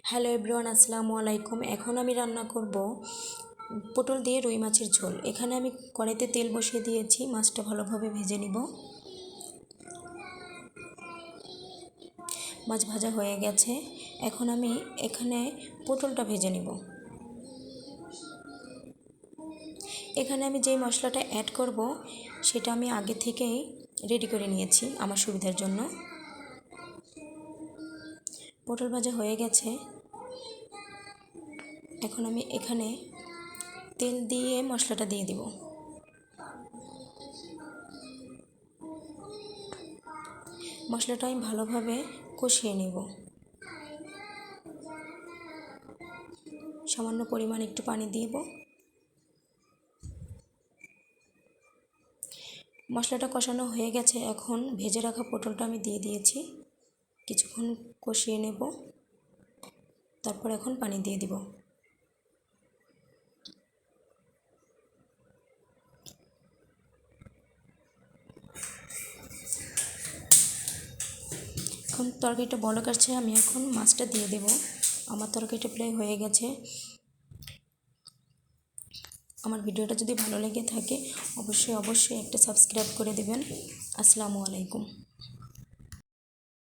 Hello everyone, আসসালামু আলাইকুম। এখন আমি রান্না করব পটল দিয়ে রুই মাছের ঝোল। এখানে আমি কড়াইতে তেল বসিয়ে দিয়েছি, মাছটা ভালোভাবে ভেজে নিব। মাছ ভাজা হয়ে গেছে, এখন আমি এখানে পটলটা ভেজে নিব। এখানে আমি যেই মশলাটা অ্যাড করব সেটা আমি আগে থেকেই রেডি করে নিয়েছি আমার সুবিধার জন্য। পটল ভাজা হয়ে গেছে, এখন আমি এখানে তেল দিয়ে মশলাটা দিয়ে দিব। মশলাটা আমি ভালোভাবে কষিয়ে নেব। সামান্য পরিমাণ একটু পানি দিব। মশলাটা কষানো হয়ে গেছে, এখন ভেজে রাখা পটলটা আমি দিয়ে দিয়েছি। কিছুক্ষণ কষিয়ে নেব, তারপর এখন পানি দিয়ে দিব। এখন তরকারিটা বলক আসছে, আমি এখন মাছটা দিয়ে দেব। আমার তরকারিটা প্রায় হয়ে গেছে। আমার ভিডিওটা যদি ভালো লেগে থাকে অবশ্যই একটা সাবস্ক্রাইব করে দেবেন। আসসালামু আলাইকুম।